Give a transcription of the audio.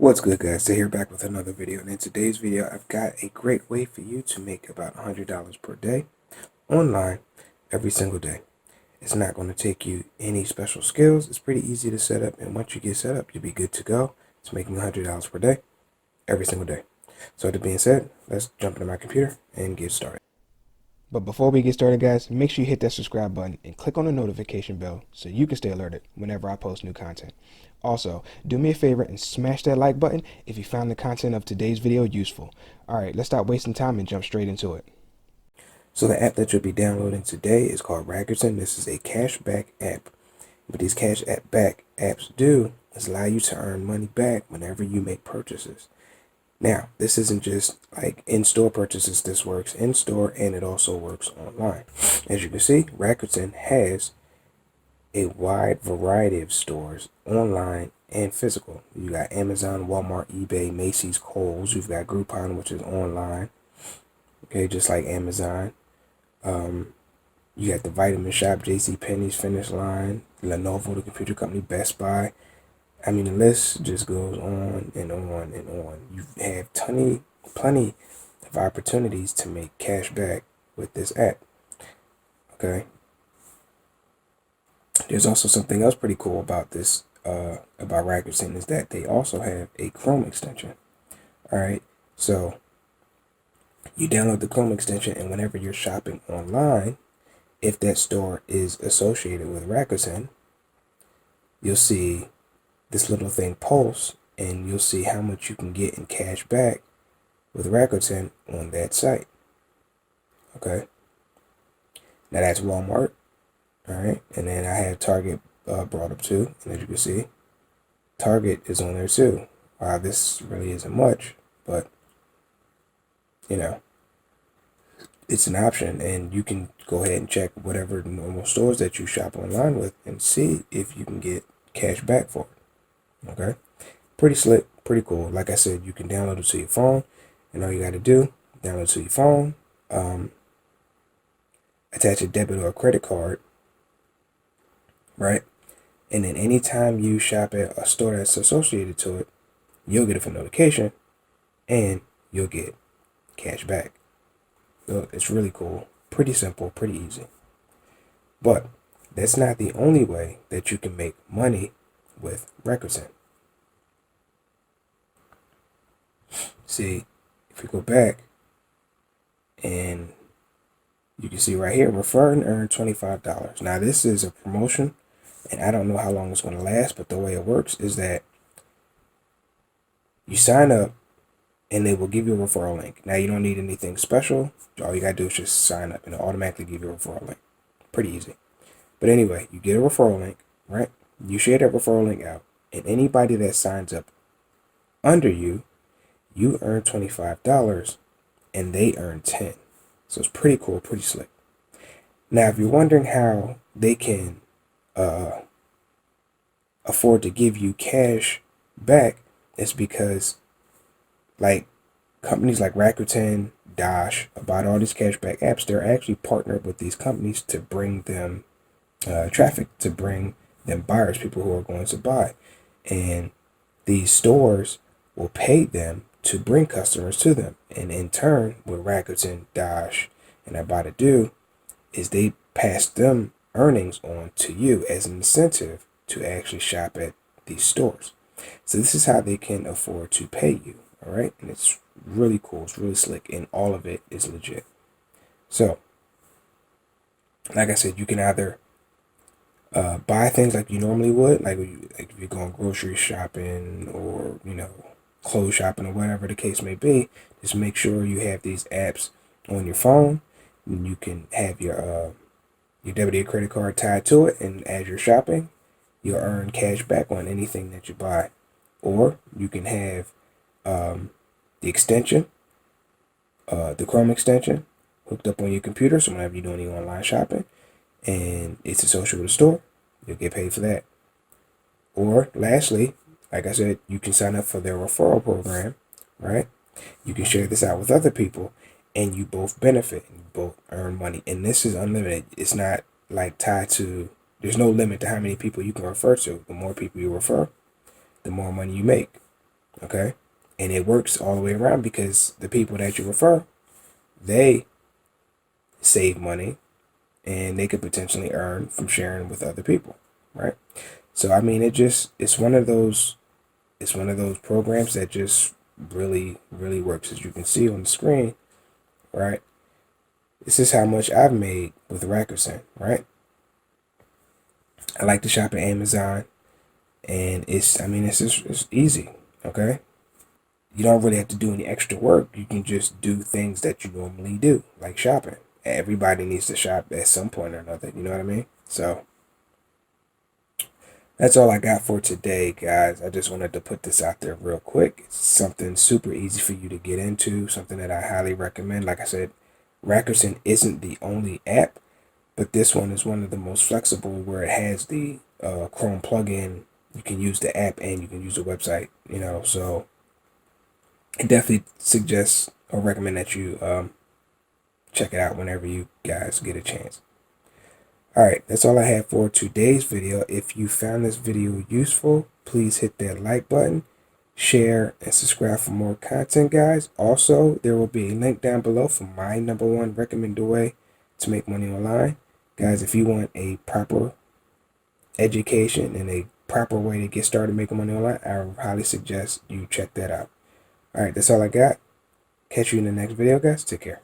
What's good, guys? So here back with another video, and in today's video I've got a great way for you to make about $100 per day online every single day. It's not going to take you any special skills. It's pretty easy to set up, and once you get set up you'll be good to go. It's making $100 per day every single day. So with that being said, let's jump into my computer and get started. But before we get started, guys, make sure you hit that subscribe button and click on the notification bell so you can stay alerted whenever I post new content. Also, do me a favor and smash that like button if you found the content of today's video useful. Alright, let's stop wasting time and jump straight into it. So the app that you'll be downloading today is called Rakuten. This is a cashback app. What these cashback apps do is allow you to earn money back whenever you make purchases. Now, this isn't just like in-store purchases. This works in-store and it also works online. As you can see, Rakuten has a wide variety of stores, online and physical. You got Amazon, Walmart, eBay, Macy's, Kohl's. You've got Groupon, which is online. Okay, just like Amazon. You got the Vitamin Shop, JCPenney's, Finish Line, Lenovo, the computer company, Best Buy. I mean, the list just goes on and on and on. You have plenty of opportunities to make cash back with this app. Okay. There's also something else pretty cool about this, about Rakuten, is that they also have a Chrome extension. All right. So you download the Chrome extension, and whenever you're shopping online, if that store is associated with Rakuten, you'll see this little thing pulse, and you'll see how much you can get in cash back with Rakuten on that site. Okay. Now that's Walmart. All right. And then I have Target brought up too. And as you can see, Target is on there too. Wow, this really isn't much, but you know, it's an option, and you can go ahead and check whatever normal stores that you shop online with and see if you can get cash back for it. Okay, pretty slick, pretty cool. Like I said, you can download it to your phone, and all you got to do, download it to your phone, attach a debit or a credit card, right? And then anytime you shop at a store that's associated to it, you'll get a notification, and you'll get cash back. So it's really cool, pretty simple, pretty easy. But that's not the only way that you can make money with Rakuten. See, if we go back, and you can see right here, refer and earn $25. Now this is a promotion, and I don't know how long it's going to last, but the way it works is that you sign up and they will give you a referral link. Now you don't need anything special. All you got to do is just sign up, and it'll automatically give you a referral link. Pretty easy. But anyway, you get a referral link, right? You share that referral link out, and anybody that signs up under you, you earn $25 and they earn $10. So it's pretty cool, pretty slick. Now, if you're wondering how they can afford to give you cash back, it's because like companies like Rakuten, Dash, about all these cashback apps, they're actually partnered with these companies to bring them traffic, to bring them buyers, people who are going to buy. And these stores will pay them to bring customers to them. And in turn, what Rakuten, Dash, and Ibotta do is they pass them earnings on to you as an incentive to actually shop at these stores. So this is how they can afford to pay you. All right. And it's really cool. It's really slick. And all of it is legit. So, like I said, you can either buy things like you normally would, like if you're going grocery shopping or, clothes shopping or whatever the case may be. Just make sure you have these apps on your phone, and you can have your debit or credit card tied to it, and as you're shopping, you'll earn cash back on anything that you buy. Or you can have the extension, the Chrome extension, hooked up on your computer, so whenever you're doing any online shopping and it's associated with a store, you'll get paid for that. Or lastly, like I said, you can sign up for their referral program, right? You can share this out with other people, and you both benefit, and you both earn money. And this is unlimited. It's not like tied to, there's no limit to how many people you can refer to. The more people you refer, the more money you make. Okay. And it works all the way around because the people that you refer, they save money and they could potentially earn from sharing with other people. Right. So I mean it's one of those programs that just really, really works. As you can see on the screen, right? This is how much I've made with Rakuten, right? I like to shop at Amazon, and it's easy, okay? You don't really have to do any extra work. You can just do things that you normally do, like shopping. Everybody needs to shop at some point or another, you know what I mean? So that's all I got for today, guys. I just wanted to put this out there real quick. It's something super easy for you to get into, something that I highly recommend. Like I said, Rakuten isn't the only app, but this one is one of the most flexible where it has the Chrome plugin. You can use the app and you can use the website, so I definitely suggest or recommend that you check it out whenever you guys get a chance. Alright, that's all I have for today's video. If you found this video useful, please hit that like button, share, and subscribe for more content, guys. Also, there will be a link down below for my #1 recommended way to make money online. Guys, if you want a proper education and a proper way to get started making money online, I highly suggest you check that out. Alright, that's all I got. Catch you in the next video, guys. Take care.